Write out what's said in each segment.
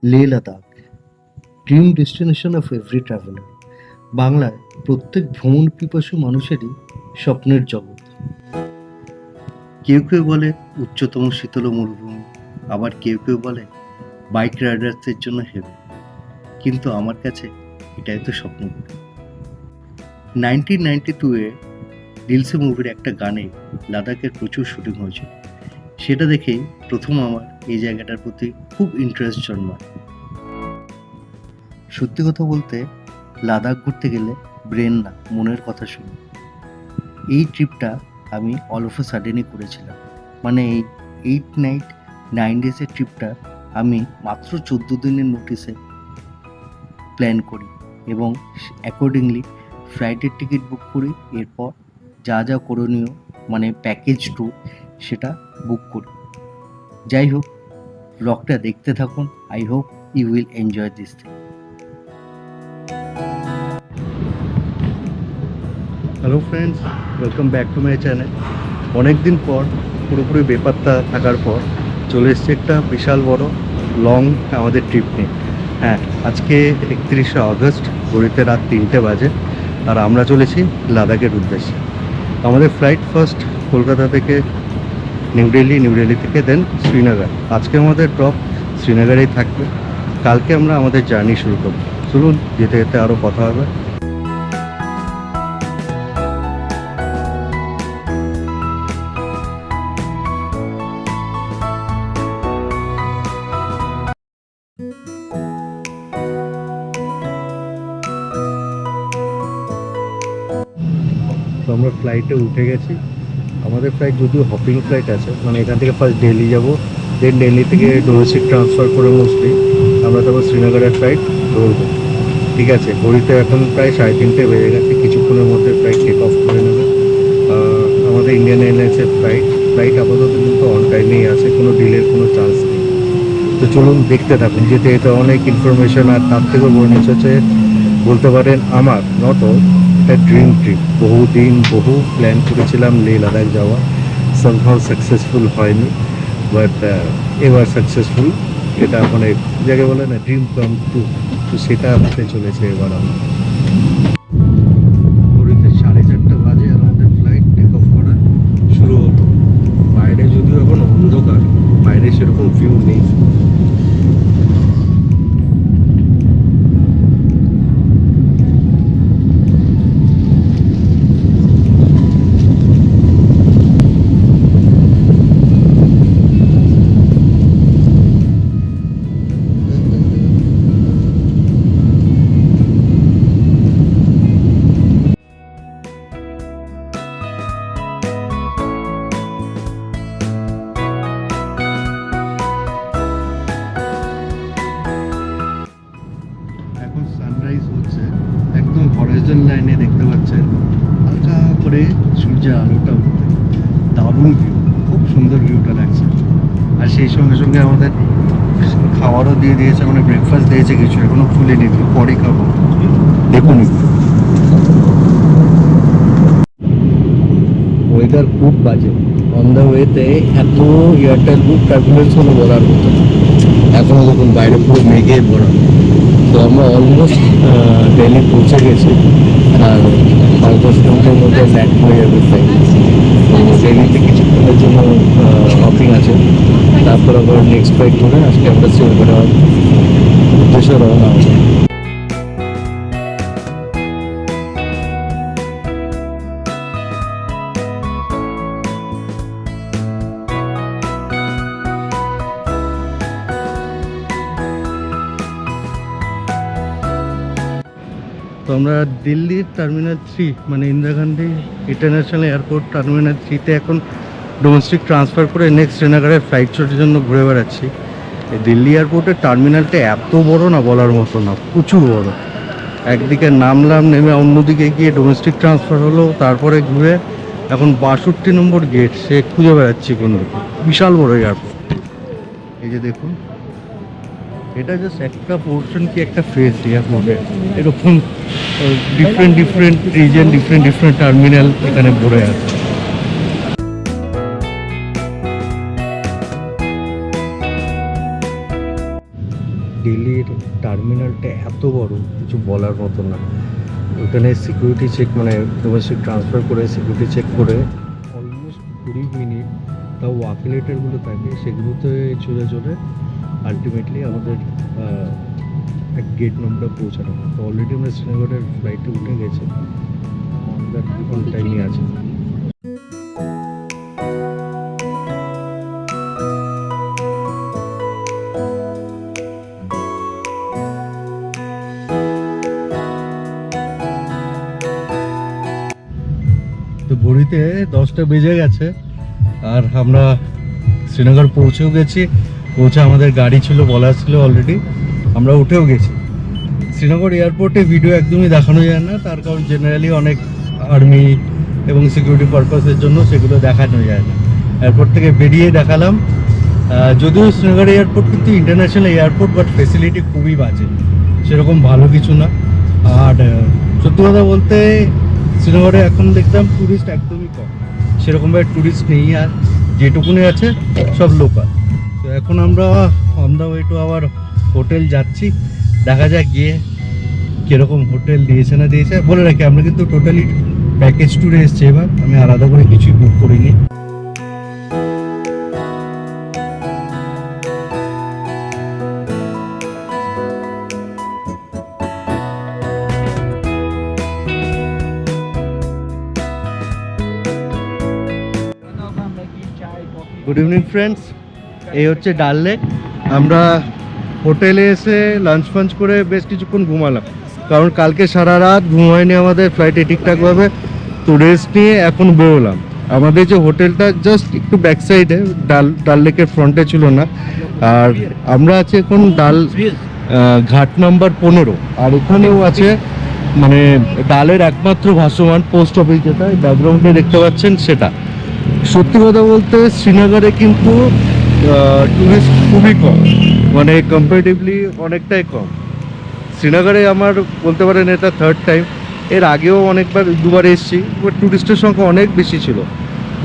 Leh Ladakh, dream destination of every traveller. বাংলায় প্রত্যেক ভ্রমণ পিপাসু মানুষেরই স্বপ্নের জগৎ। কেউ কেউ বলে উচ্চতম শীতল মরুভূমি, আবার কেউ কেউ বলে বাইক রাইডার্সদের জন্য হেভেন। কিন্তু আমার কাছে এটাই তো স্বপ্ন। 1992-এ দিলসে মুভির একটা গানে লাদাখের প্রচুর শুটিং হয়েছিল। সেটা দেখেই প্রথম আমার এই জায়গাটার প্রতি খুব ইন্টারেস্ট জন্মায়। সত্যি কথা বলতে, লাদাখ ঘুরতে গেলে ব্রেন না, মনের কথা শুনি। এই ট্রিপটা আমি অল অফ আ সাডেনই করেছিলাম। মানে এই 8 নাইট 9 ডেজের ট্রিপটা আমি মাত্র 14 দিনের নোটিসে প্ল্যান করি এবং অ্যাকর্ডিংলি ফ্লাইটের টিকিট বুক করি। এরপর যা যা করণীয়, মানে প্যাকেজ ট্যুর, সেটা বুক করি। যাই হোক, ব্লগটা দেখতে থাকুন। I hope you will enjoy this thing. Hello friends, welcome back to my channel. অনেক দিন পর, পুরোপুরি বেপাত্তা থাকার পর চলে এসছে একটা বিশাল বড় লং আমাদের ট্রিপ নিয়ে। হ্যাঁ, আজকে 31শে আগস্ট, ঘড়িতে রাত 3টে বাজে, আর আমরা চলেছি লাদাখের উদ্দেশ্যে। আমাদের ফ্লাইট ফার্স্ট কলকাতা থেকে নিউ দিল্লি থেকে দেন শ্রীনগর। আজকে আমাদের ড্রপ শ্রীনগরেই থাকবে। কালকে আমরা আমাদের জার্নি শুরু করব। চলুন, যেতে যেতে আরও কথা হবে। তো আমরা ফ্লাইটে উঠে গেছি। আমাদের ফ্লাইট যদিও হপিং ফ্লাইট আছে, মানে এখান থেকে ফার্স্ট দিল্লি যাব, দেন দিল্লি থেকে ডোমেস্টিক ট্রান্সফার করে মোস্টলি আমরা তারপর শ্রীনগরের ফ্লাইট ধরবো। ঠিক আছে, ঘড়িতে এখন প্রায় 3:30 বেজে গেছে। কিছুক্ষণের মধ্যে ফ্লাইট টেক অফ করে নেবে। আমাদের ইন্ডিয়ান এয়ারলাইন্সের ফ্লাইট আপাতত কিন্তু অন টাইমেই আছে, কোনো ডিলের কোনো চান্স নেই। তো চলুন দেখতে থাকুন। যেতে যেতে অনেক ইনফরমেশন, আর তার থেকেও বড় জিনিস হচ্ছে, বলতে পারেন আমার নট অল, একটা ড্রিম ট্রিপ। বহু প্ল্যান করেছিলাম লে লাদাখ যাওয়া, সামহাউ সাকসেসফুল হয়নি, বাট এবার সাকসেসফুল। এটা মানে যাকে বলে না, ড্রিম কাম ট্রু। তো সেটা হতে চলেছে এবার আমার। ঘড়িতে 4:30 বাজে আর আমাদের ফ্লাইট টেক অফ করা শুরু হতো। বাইরে যদিও এখন অন্ধকার, বাইরে সেরকম ভিউ নেই। এখন সানরাইজ হচ্ছে, একদম হরাইজন লাইনে দেখতে পাচ্ছেন হালকা করে সূর্যের আলোটা উঠতে। দারুণ ভিউ, খুব সুন্দর ভিউটা লাগছে। আর সেই সঙ্গে সঙ্গে আমাদের খাবারও দিয়ে দিয়েছে, মানে ব্রেকফাস্ট দিয়েছে কিছু, এখনো খুলে নিতে, পরে খাবো। দেখুন, ওয়েদার খুব বাজে। অন দ্য ওয়েতে এত এয়ারটেল বুক টার্বুলেন্স হলো বলার মতো। এখনো দেখুন বাইরে পুরো মেঘে ভরা। তো আমরা অলমোস্ট দিল্লি পৌঁছে গেছি, আর 5-10 মিনিটের মধ্যে ল্যান্ড হয়ে যাবে ফ্লাইট। তো দিল্লিতে কিছুক্ষণের জন্য শপিং আছে, তারপর আবার নেক্সট ফ্লাইট ধরে আজকে আমরা শ্রীনগরের উদ্দেশ্যে রওনা হবে। তো আমরা দিল্লির টার্মিনাল 3, মানে Indira Gandhi international airport terminal 3-তে এখন ডোমেস্টিক ট্রান্সফার করে নেক্সট শ্রীনগরের ফ্লাইট ছোটার জন্য ঘুরে বেড়াচ্ছি। এই দিল্লি এয়ারপোর্টের টার্মিনালটা এত বড় না, বলার মতো না, প্রচুর বড়। একদিকে নামলাম, নেমে অন্যদিকে গিয়ে ডোমেস্টিক ট্রান্সফার হলো, তারপরে ঘুরে এখন 62 নম্বর গেট সে খুঁজে বেড়াচ্ছি কোনো দিকে। বিশাল বড় এয়ারপোর্ট। এই যে দেখুন, এটা জাস্ট একটা পোর্শন কি একটা ফেজ এয়ারপোর্টে। এরকম ডিফারেন্ট রিজন, ডিফারেন্ট টার্মিনাল এখানে ভরে আছে। দিল্লির টার্মিনালটা এত বড়, কিছু বলার মতো না। ওখানে সিকিউরিটি চেক, মানে ডোমেস্টিক ট্রান্সফার করে সিকিউরিটি চেক করে অলমোস্ট 20 মিনিট, তাও ওয়াকিলেটারগুলো থাকে সেগুলোতে চলে চলে আলটিমেটলি আমাদের এক গেট নম্বরে পৌঁছানো। তো অলরেডি আমরা শ্রীনগরের ফ্লাইটে উঠে গেছি, আমরা অন টাইমই আছে। তো ঘড়িতে 10টা বেজে গেছে আর আমরা শ্রীনগর পৌঁছেও গেছি। পৌঁছে আমাদের গাড়ি ছিল, বলা ছিল অলরেডি, আমরা উঠেও গেছি। শ্রীনগর এয়ারপোর্টে ভিডিও একদমই দেখানো যায় না, তার কারণ জেনারেলি অনেক আর্মি এবং সিকিউরিটি পারপাসের জন্য সেগুলো দেখানো যায় না। এয়ারপোর্ট থেকে বেরিয়ে দেখালাম। যদিও শ্রীনগর এয়ারপোর্ট কিন্তু ইন্টারন্যাশনাল এয়ারপোর্ট, বাট ফেসিলিটি খুবই বাজে, সেরকম ভালো কিছু না। আর সত্যি কথা বলতে শ্রীনগরে এখন দেখলাম ট্যুরিস্ট একদমই কম, সেরকমভাবে ট্যুরিস্ট নেই, আর যেটুকুনি আছে সব লোকাল। তো এখন আমরা on the way to our hotel যাচ্ছি, দেখা যাক গিয়ে কীরকম হোটেল দিয়েছে না দিয়েছে। বলে রাখি আমরা কিন্তু টোটালি প্যাকেজ ট্যুরে এসছি, এবার আমি আলাদা করে কিছুই বুক করিনি। গুড ইভিনিং ফ্রেন্ডস, এই হচ্ছে ডাল লেক। আমরা হোটেলে এসে লাঞ্চ ফাঞ্চ করে বেশ কিছুক্ষণ ঘুমালাম, কারণ কালকে সারা রাত ঘুম হয়নি আমাদের ফ্লাইটে ঠিকঠাকভাবে। তো রেস্ট নিয়ে এখন বেরোলাম। আমাদের যে হোটেলটা জাস্ট একটু ব্যাক সাইডে, ডাল লেকের ফ্রন্টে ছিল না। আর আমরা আছি এখন ঘাট নাম্বার 15, আর এখানেও আছে মানে ডালের একমাত্র ভাসমান পোস্ট অফিস, যেটা ব্যাকগ্রাউন্ডে দেখতে পাচ্ছেন সেটা। সত্যি কথা বলতে শ্রীনগরে কিন্তু টুরিস্ট খুবই কম, মানে কম্পারেটিভলি অনেকটাই কম। শ্রীনগরে আমার বলতে পারেন এটা থার্ড টাইম, এর আগেও অনেকবার দুবার এসেছি, বাট টুরিস্টের সংখ্যা অনেক বেশি ছিল।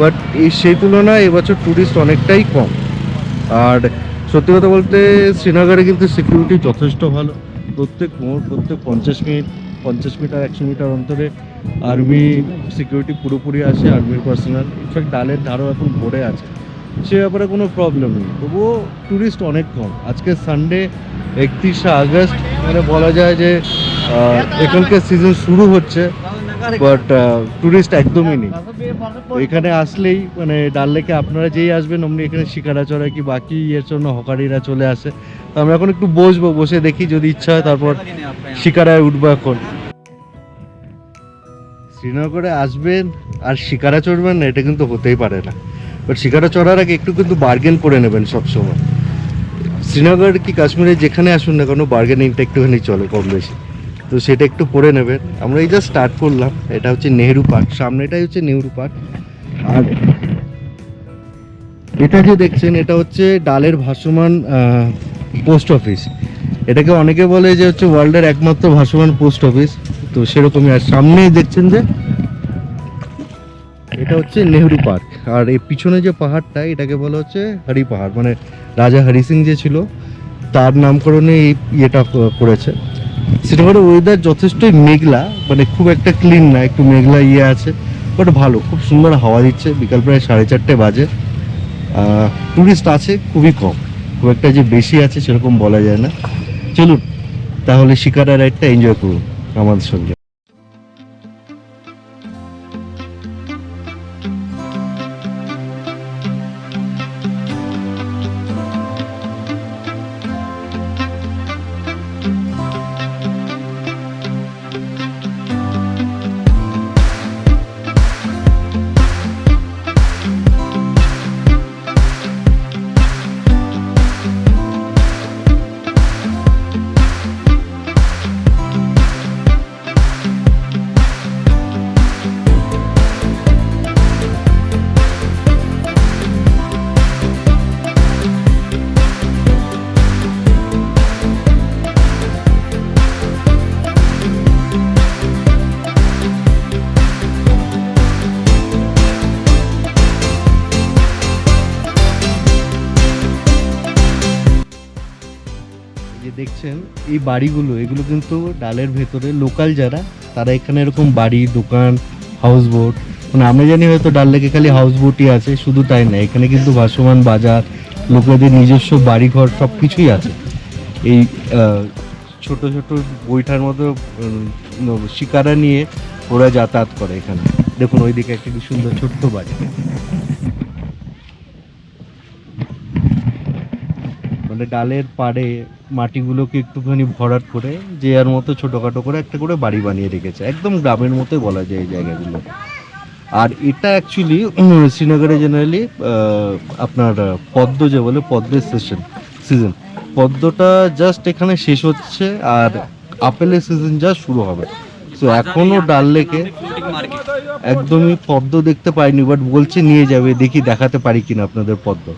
বাট সেই তুলনায় এবছর টুরিস্ট অনেকটাই কম। আর সত্যি কথা বলতে শ্রীনগরে কিন্তু সিকিউরিটি যথেষ্ট ভালো। প্রত্যেক 50 মিটার 100 মিটার অন্তরে আর্মি সিকিউরিটি পুরোপুরি আসে, আর্মির পার্সোনাল। ইনফ্যাক্ট ডালের ধারও এখন ভরে আছে, সে ব্যাপারে কোনো প্রবলেম নেই। তবুও ট্যুরিস্ট অনেক কম। আজকে সানডে 31শে আগস্ট, মানে বলা যায় যে এখানকার সিজন শুরু হচ্ছে, বাট ট্যুরিস্ট একদমই নেই। এখানে আসলেই মানে ডাল লেকে আপনারা যেই আসবেন অমনি এখানে শিকারা চড়ায় কি বাকি এর জন্য হকারিরা চলে আসে। তো আমরা এখন একটু বসবো, বসে দেখি যদি ইচ্ছা হয় তারপর শিকারায় উঠবো। এখন শ্রীনগরে আসবেন আর শিকারা চড়বেন না, এটা কিন্তু হতেই পারে না। বাট শিকারা চড়ার আগে একটু কিন্তু বার্গেন করে নেবেন সবসময়। শ্রীনগর কি কাশ্মীরে যেখানে আসুন না কোনো, বার্গেনিংটা একটুখানি চলে কম বেশি, তো সেটা একটু করে নেবেন। আমরা এই জাস্ট স্টার্ট করলাম। এটা হচ্ছে নেহেরু পার্ক, সামনেটাই হচ্ছে নেহেরু পার্ক। আর এটা যে দেখছেন এটা হচ্ছে ডালের ভাসমান পোস্ট অফিস। এটাকে অনেকে বলে যে হচ্ছে ওয়ার্ল্ডের একমাত্র ভাসমান পোস্ট অফিস, তো সেরকমই। আর সামনেই দেখছেন যে এটা হচ্ছে নেহেরু পার্ক। আর এই পিছনে যে পাহাড়টা এটাকে বলা হচ্ছে হরি পাহাড়, মানে রাজা হরি সিং যে ছিল তার নামকরণে এই ইয়েটা করেছে। শ্রীনগরের ওয়েদার যথেষ্টই মেঘলা, মানে খুব একটা ক্লিন না, একটু মেঘলা ইয়ে আছে, বাট ভালো, খুব সুন্দর হাওয়া দিচ্ছে। বিকাল প্রায় 4:30 বাজে। টুরিস্ট আছে খুবই কম, খুব একটা যে বেশি আছে সেরকম বলা যায় না। চলুন তাহলে শিকারা রাইডটা এনজয় করুন আমাদের সঙ্গে। যে দেখছেন এই বাড়িগুলো, এগুলো কিন্তু ডালের ভেতরে লোকাল যারা, তারা এখানে এরকম বাড়ি, দোকান, হাউস বোট, মানে আমরা জানি হয়তো ডাল লেকে খালি হাউস বোটই আছে, শুধু তাই না, এখানে কিন্তু ভাসমান বাজার, লোকেদের নিজস্ব বাড়িঘর সব কিছুই আছে। এই ছোট ছোট বৈঠার মতো শিকারা নিয়ে ওরা যাতায়াত করে এখানে। দেখুন ওইদিকে একটা কি সুন্দর ছোট্ট বাড়ি, মানে ডালের পাড়ে মাটিগুলোকে একটুখানি ভরাট করে যে আর মতো ছোটখাটো করে একটা করে বাড়ি বানিয়ে রেখেছে, একদম গ্রামের মতোই বলা যায় এই জায়গাগুলো। আর এটা অ্যাকচুয়ালি শ্রীনগরে জেনারেলি আপনার পদ্ম যে বলে, পদ্মের সিজন, পদ্মটা জাস্ট এখানে শেষ হচ্ছে আর আপেলের সিজন জাস্ট শুরু হবে। তো এখনো ডাল লেকে একদমই পদ্ম দেখতে পাইনি, বাট বলছে নিয়ে যাবে, দেখি দেখাতে পারি কিনা আপনাদের পদ্ম।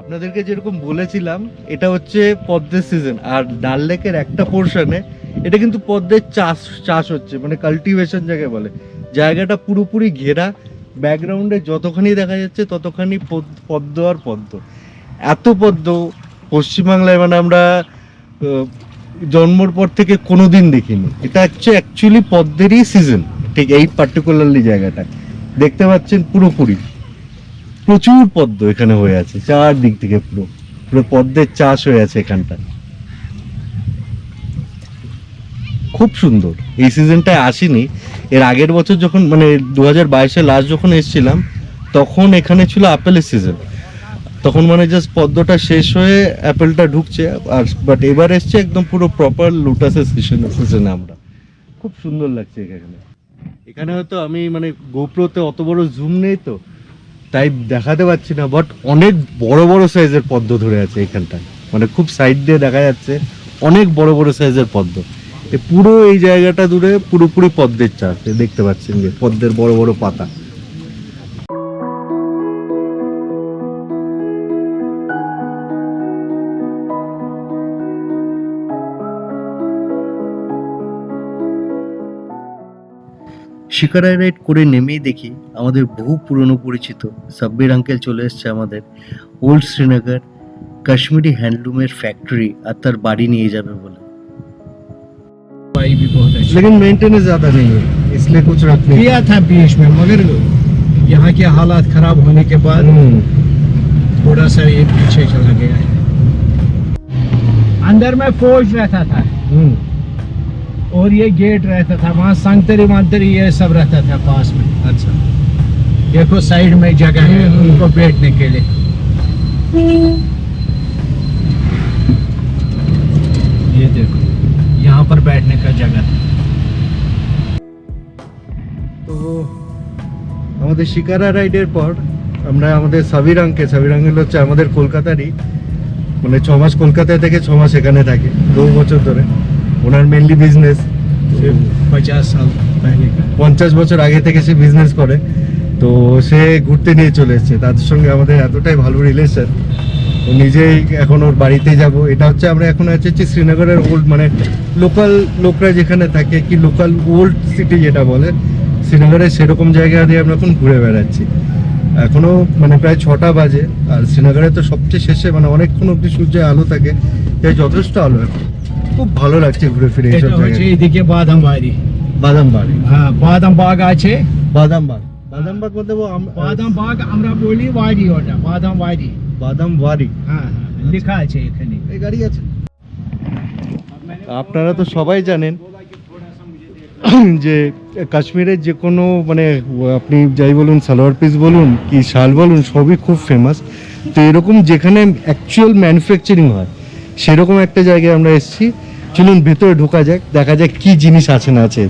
আপনাদেরকে যেরকম বলেছিলাম, এটা হচ্ছে পদ্মের সিজন, আর ডাল লেকের একটা পোর্শনে এটা কিন্তু পদ্মের চাষ হচ্ছে, মানে কাল্টিভেশন যাকে বলে। জায়গাটা পুরোপুরি ঘেরা, ব্যাকগ্রাউন্ডে যতখানি দেখা যাচ্ছে ততখানি পদ্ম আর পদ্ম। এত পদ্ম পশ্চিমবাংলায় মানে আমরা জন্মর পর থেকে কোনোদিন দেখিনি। এটা হচ্ছে অ্যাকচুয়ালি পদ্মেরই সিজন, ঠিক এই পার্টিকুলারলি জায়গাটা দেখতে পাচ্ছেন পুরোপুরি প্রচুর পদ্ম এখানে হয়ে আছে, চারদিক থেকে পুরো পুরো পদ্মের চাষ হয়ে আছে এখানটা। খুব সুন্দর। এই সিজনটায় আসিনি, এর আগের বছর যখন মানে 2022-এ লাস্ট যখন এসেছিলাম তখন এখানে ছিল আপেলের সিজন, তখন মানে জাস্ট পদ্মটা শেষ হয়ে অ্যাপেলটা ঢুকছে। আর বাট এবার এসছে একদম পুরো প্রপার লোটাসের সিজনে আমরা। খুব সুন্দর লাগছে এখানে। এখানে হয়তো আমি মানে গোপ্রোতে অত বড় জুম নেই তো তাই দেখাতে পাচ্ছি না, বাট অনেক বড় বড় সাইজের পদ্ম ধরে আছে এখানটায়, মানে খুব সাইড দিয়ে দেখা যাচ্ছে অনেক বড় বড় সাইজের পদ্ম। পুরো এই জায়গাটা জুড়ে পুরোপুরি পদ্মের চাষ, দেখতে পাচ্ছেন যে পদ্মের বড় বড় পাতা। শিকারা রাইড করে নেমেই দেখি আমাদের বহু পুরনো পরিচিত সাব্বির আঙ্কেল চলে এসছে আমাদের ওল্ড শ্রীনগর কাশ্মীরি হ্যান্ডলুমের ফ্যাক্টরি আর তার বাড়ি নিয়ে যাবে বলে। भी बहुत अच्छा लेकिन मेंटेनेंस ज्यादा नहीं है, इसलिए कुछ रखने किया था बीच में, मगर यहाँ के हालात खराब होने के बाद थोड़ा सा ये पीछे चला गया है। अंदर में फौज रहता था और ये गेट रहता था, वहाँ संतरी मंतरी ये सब रहता था पास में। अच्छा, देखो साइड में जगह है उनको बैठने के लिए। ये देखो यहाँ पर बैठने का जगह था। তো আমাদের শিকারা রাইডের পর আমরা আমাদের সাবির আঙ্কেল হচ্ছে আমাদের কলকাতারই, মানে 6 মাস কলকাতা থেকে 6 মাস এখানে থাকে 2 বছর ধরে। ওনার মেনলি বিজনেস 50 साल पहले का, 50 বছর আগে থেকে সে বিজনেস করে। তো সে ঘুরতে নিয়ে চলে এসেছে, তাদের সঙ্গে আমাদের এতটাই ভালো রিলেশন, ও নিজেই এখন ওর বাড়িতে যাব। এটা হচ্ছে আমরা এখন আছি শ্রীনগরের ওল্ড, মানে লোকাল লোকরা যেখানে থাকে, কি লোকাল ওল্ড সিটি যেটা বলে শ্রীনগরের, সেরকম জায়গা দিয়ে আমরা এখন ঘুরে বেড়াচ্ছি। এখনো মানে প্রায় 6টা বাজে, আর শ্রীনগরে তো সবচেয়ে শেষে মানে অনেকক্ষণ অব্দি সূর্যের আলো থাকে, তাই যথেষ্ট আলো এখন। খুব ভালো লাগছে ঘুরে ফিরে এইসব এটা হচ্ছে জায়গায়। এদিকে বাদাম বাড়ি। বাদাম বাড়ি, হ্যাঁ, বাদাম বাগ আছে। বাদাম বাগ, বাদাম বাগ বলতে বাদাম বাগ আমরা বলি বাড়ি, ওটা বাদাম বাড়ি। বাদাম বাড়ি, হ্যাঁ, লেখা আছে এখানে। এই গাড়ি আছে। আপনারা তো সবাই জানেন যে কাশ্মীরের যে কোনো মানে আপনি যাই বলুন, সালোয়ার পিস বলুন কি শাল বলুন, সবই খুব ফেমাস। তো এরকম যেখানে অ্যাকচুয়াল ম্যানুফ্যাকচারিং হয় সেরকম একটা জায়গায় আমরা এসেছি। চলুন ভেতরে ঢোকা যাক, দেখা যাক কি জিনিস আছে না আছে।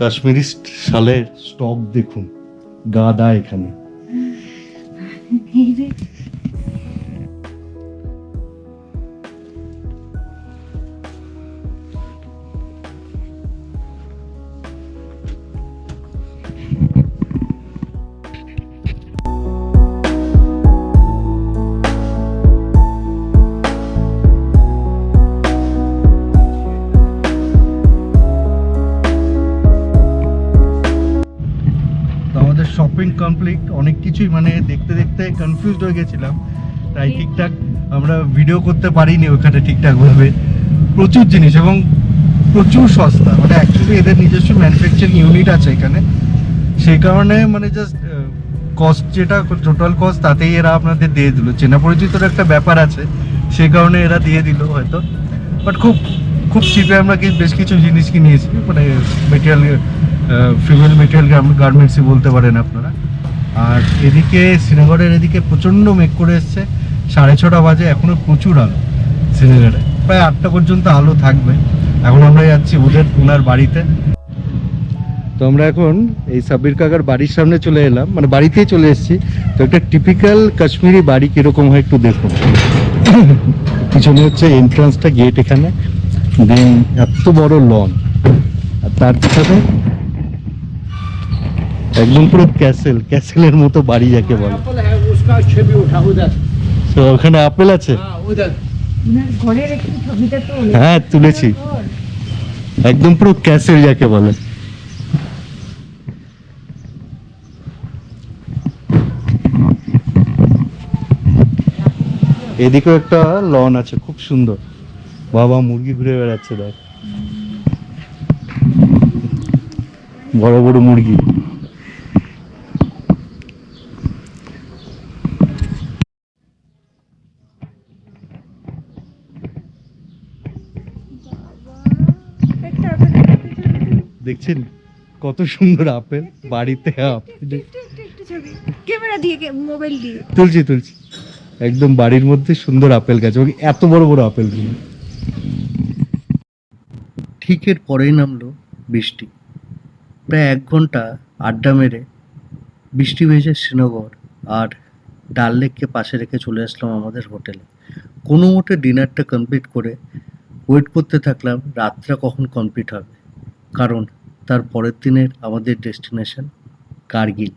কাশ্মীরি শালের স্টক দেখুন, গাদা এখানে। তো আমাদের শপিং কমপ্লিট, অনেক কিছুই মানে দেখতে দেখতে কনফিউজড হয়ে গেছিলাম, তাই ঠিকঠাক আমরা ভিডিও করতে পারিনি ওখানে ঠিকঠাক ভাবে। প্রচুর জিনিস এবং প্রচুর সস্তা, মানে অ্যাকচুয়ালি এদের নিজস্ব ম্যানুফ্যাকচারিং ইউনিট আছে এখানে, সেই কারণে মানে জাস্ট কস্ট যেটা টোটাল কস্ট তাতেই এরা আপনাদের দিয়ে দিল। চেনা পরিচিতর একটা ব্যাপার আছে, সেই কারণে এরা দিয়ে দিল হয়তো, বাট খুব খুব চিপে আমরা বেশ কিছু জিনিস কিনেছি, মানে মেটেরিয়াল, ফিমেল মেটেরিয়াল গার্মেন্টসই বলতে পারেন আপনারা। আর এদিকে শ্রীনগরের এদিকে প্রচণ্ড মেঘ করে এসছে, 6:30 বাজে, এখনো প্রচুর আলো শ্রীনগরে, প্রায় 8টা পর্যন্ত আলো থাকবে। এখন আমরা যাচ্ছি ওনার বাড়িতে। তো আমরা এখন এই সাব্বির কাকার বাড়ির সামনে চলে এলাম, মানে বাড়িতেই চলে এসেছি। তো একটা টিপিক্যাল কাশ্মীরি বাড়ি কিরকম হয় একটু দেখুন। পিছনে হচ্ছে এন্ট্রান্সটা, গেট এখানে, দেন এত বড় লন, আর তার পিছনে একদম পুরো ক্যাসেলের মতো বাড়ি যাকে বলে। एप्पल है, उसका छवि उठा उधर। তো ওখানে আপেল আছে, हाँ, उधर। ঘরের একটু ছবিটা তো হ্যাঁ তুলেছি, একদম পুরো ক্যাসেল যাকে বলে। এদিকেও একটা লন আছে খুব সুন্দর, বাবা মুরগি ঘুরে বেড়াচ্ছে দেখ, বড় বড় মুরগি। দেখছেন কত সুন্দর আপেল, বাড়িতে আপেল একটু ছবি ক্যামেরা দিয়ে, মোবাইল দিয়ে তুলছি একদম বাড়ির মধ্যে সুন্দর আপেল গাছ, এবং এত বড় বড় আপেল গুলো। ঠিক এর পরেই নামলো বৃষ্টি, প্রায় 1 ঘন্টা আড্ডা মেরে বৃষ্টি ভেজে শ্রীনগর আর ডাল লেককে পাশে রেখে চলে আসলাম আমাদের হোটেলে। কোনো মতে ডিনারটা কমপ্লিট করে ওয়েট করতে থাকলাম রাতটা কখন কমপ্লিট হবে, কারণ তার পরের দিনের আমাদের ডেস্টিনেশন কার্গিল।